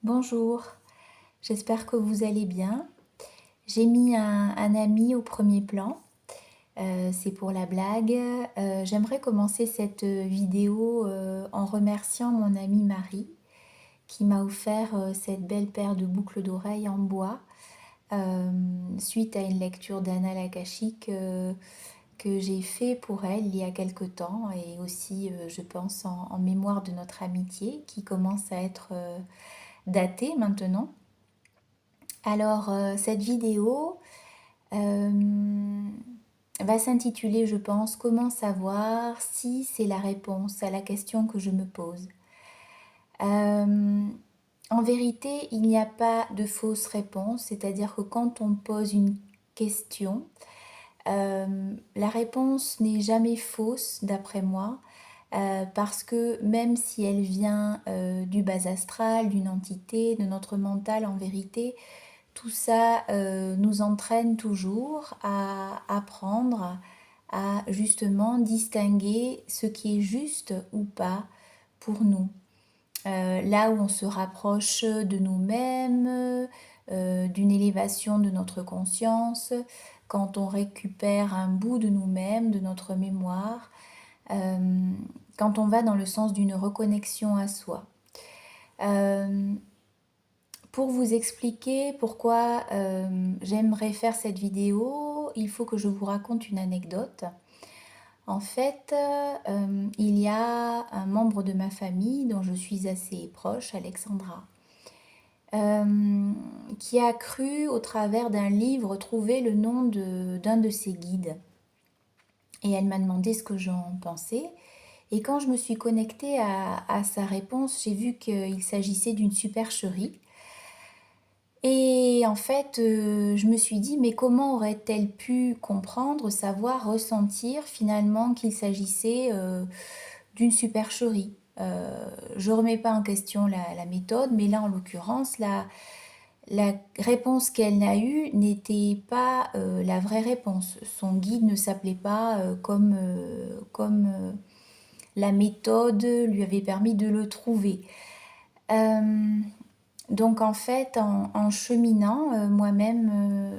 Bonjour, j'espère que vous allez bien. J'ai mis un ami au premier plan, c'est pour la blague. J'aimerais commencer cette vidéo en remerciant mon amie Marie qui m'a offert cette belle paire de boucles d'oreilles en bois suite à une lecture d'Anna Lakashik que j'ai fait pour elle il y a quelque temps et aussi je pense en mémoire de notre amitié qui commence à être datée maintenant. Alors, cette vidéo va s'intituler, je pense, Comment savoir si c'est la réponse à la question que je me pose. En vérité, il n'y a pas de fausse réponse, c'est-à-dire que quand on pose une question, la réponse n'est jamais fausse d'après moi, parce que même si elle vient du bas astral, d'une entité, de notre mental, en vérité, tout ça nous entraîne toujours à apprendre à justement distinguer ce qui est juste ou pas pour nous. Là où on se rapproche de nous-mêmes, d'une élévation de notre conscience, quand on récupère un bout de nous-mêmes, de notre mémoire, euh, quand on va dans le sens d'une reconnexion à soi. Pour vous expliquer pourquoi j'aimerais faire cette vidéo, il faut que je vous raconte une anecdote. En fait, il y a un membre de ma famille dont je suis assez proche, Alexandra, qui a cru au travers d'un livre trouver le nom d'un de ses guides. Et elle m'a demandé ce que j'en pensais. Et quand je me suis connectée à sa réponse, j'ai vu qu'il s'agissait d'une supercherie. Et en fait, je me suis dit, mais comment aurait-elle pu comprendre, savoir, ressentir finalement qu'il s'agissait d'une supercherie. Je ne remets pas en question la méthode, mais là en l'occurrence, la réponse qu'elle n'a eue n'était pas la vraie réponse. Son guide ne s'appelait pas comme la méthode lui avait permis de le trouver. Donc en fait, en cheminant, moi-même,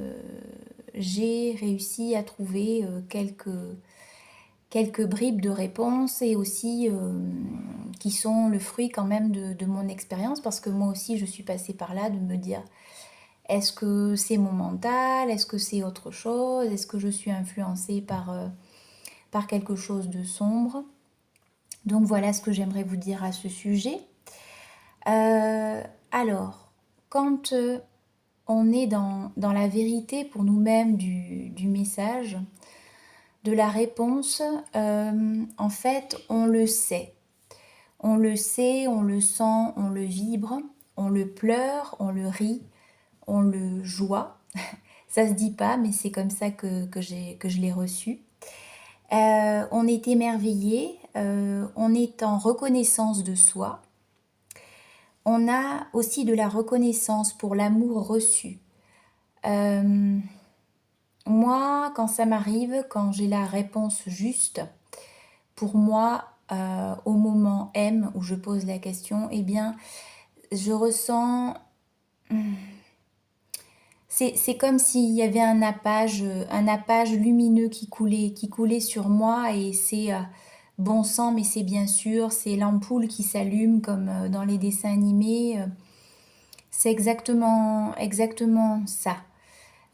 j'ai réussi à trouver quelques bribes de réponses et aussi qui sont le fruit quand même de mon expérience parce que moi aussi je suis passée par là de me dire est-ce que c'est mon mental, est-ce que c'est autre chose, est-ce que je suis influencée par quelque chose de sombre. Donc voilà ce que j'aimerais vous dire à ce sujet. Alors, quand on est dans la vérité pour nous-mêmes du message, de la réponse, en fait, on le sait. On le sait, on le sent, on le vibre, on le pleure, on le rit, on le joie. Ça se dit pas, mais c'est comme ça que je l'ai reçu. On est émerveillé, on est en reconnaissance de soi. On a aussi de la reconnaissance pour l'amour reçu. Moi, quand ça m'arrive, quand j'ai la réponse juste, pour moi, au moment M où je pose la question, eh bien, je ressens... C'est comme s'il y avait un nappage lumineux qui coulait sur moi et c'est bon sang, mais c'est bien sûr, c'est l'ampoule qui s'allume comme dans les dessins animés. C'est exactement ça.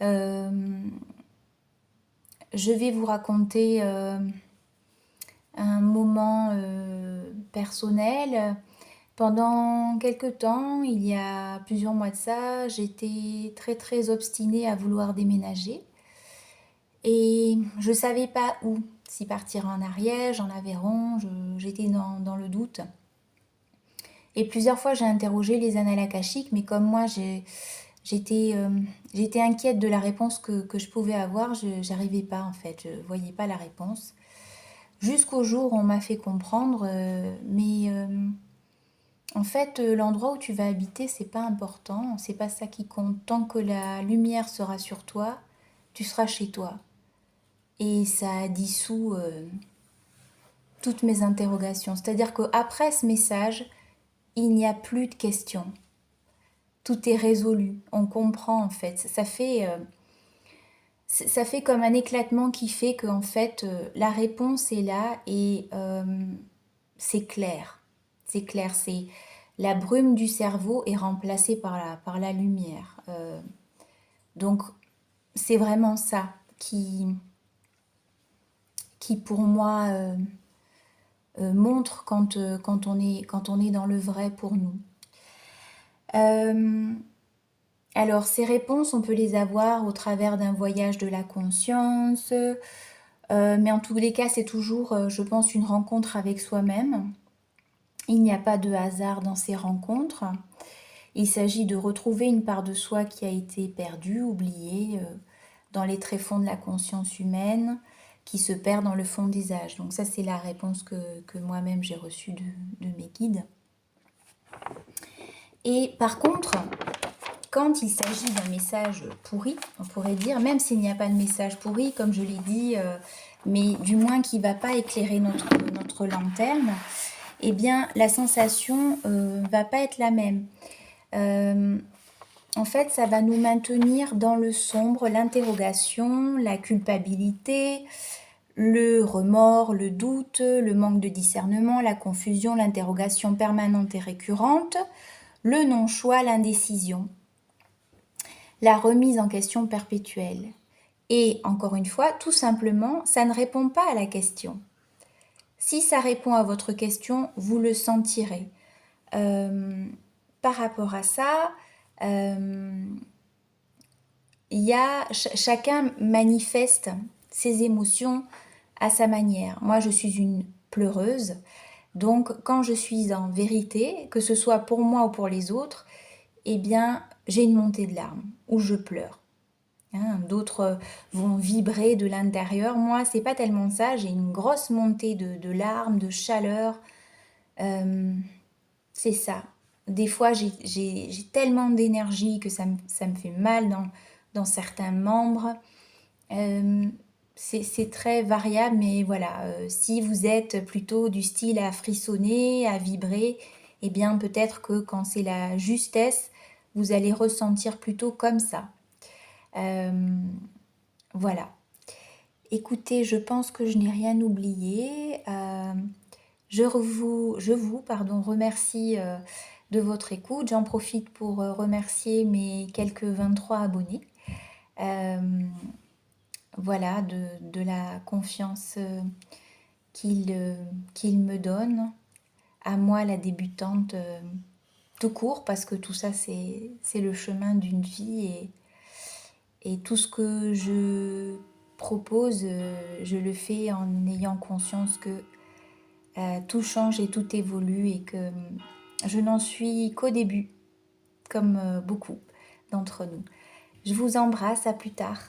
Euh, je vais vous raconter un moment personnel. Pendant quelque temps, il y a plusieurs mois de ça, j'étais très obstinée à vouloir déménager et je ne savais pas où, si partir en Ariège, en Aveyron, j'étais dans le doute. Et plusieurs fois j'ai interrogé les annales akashiques, mais comme moi j'étais inquiète de la réponse que je pouvais avoir, je n'arrivais pas en fait, je ne voyais pas la réponse. Jusqu'au jour où on m'a fait comprendre, en fait, l'endroit où tu vas habiter, c'est pas important, c'est pas ça qui compte. Tant que la lumière sera sur toi, tu seras chez toi. Et ça dissout toutes mes interrogations. C'est-à-dire qu'après ce message, il n'y a plus de questions. tout est résolu. On comprend en fait. Ça fait comme un éclatement qui fait que en fait la réponse est là et c'est clair. C'est clair. C'est la brume du cerveau est remplacée par la lumière. Donc c'est vraiment ça qui pour moi montre quand on est dans le vrai pour nous. Alors, ces réponses, on peut les avoir au travers d'un voyage de la conscience, mais en tous les cas, c'est toujours, je pense, une rencontre avec soi-même. Il n'y a pas de hasard dans ces rencontres. Il s'agit de retrouver une part de soi qui a été perdue, oubliée, dans les tréfonds de la conscience humaine, qui se perd dans le fond des âges. Donc ça, c'est la réponse que moi-même j'ai reçue de mes guides. Et par contre, quand il s'agit d'un message pourri, on pourrait dire, même s'il n'y a pas de message pourri, comme je l'ai dit, mais du moins qui ne va pas éclairer notre lanterne, eh bien, la sensation ne va pas être la même. En fait, ça va nous maintenir dans le sombre, l'interrogation, la culpabilité, le remords, le doute, le manque de discernement, la confusion, l'interrogation permanente et récurrente, le non-choix, l'indécision, la remise en question perpétuelle. Et encore une fois, tout simplement, ça ne répond pas à la question. Si ça répond à votre question, vous le sentirez. Par rapport à ça, chacun manifeste ses émotions à sa manière. Moi, je suis une pleureuse, donc quand je suis en vérité, que ce soit pour moi ou pour les autres, eh bien, j'ai une montée de larmes ou je pleure. D'autres vont vibrer de l'intérieur. Moi, c'est pas tellement ça. J'ai une grosse montée de larmes, de chaleur. C'est ça. Des fois, j'ai tellement d'énergie que ça me fait mal dans certains membres. C'est très variable, mais voilà. Si vous êtes plutôt du style à frissonner, à vibrer, eh bien peut-être que quand c'est la justesse, vous allez ressentir plutôt comme ça. Voilà. Écoutez, je pense que je n'ai rien oublié. Je vous remercie de votre écoute. J'en profite pour remercier mes quelques 23 abonnés. Voilà, de la confiance qu'ils me donnent. À moi, la débutante, tout court, parce que tout ça, c'est le chemin d'une vie. Et tout ce que je propose, je le fais en ayant conscience que tout change et tout évolue et que je n'en suis qu'au début, comme beaucoup d'entre nous. Je vous embrasse, à plus tard.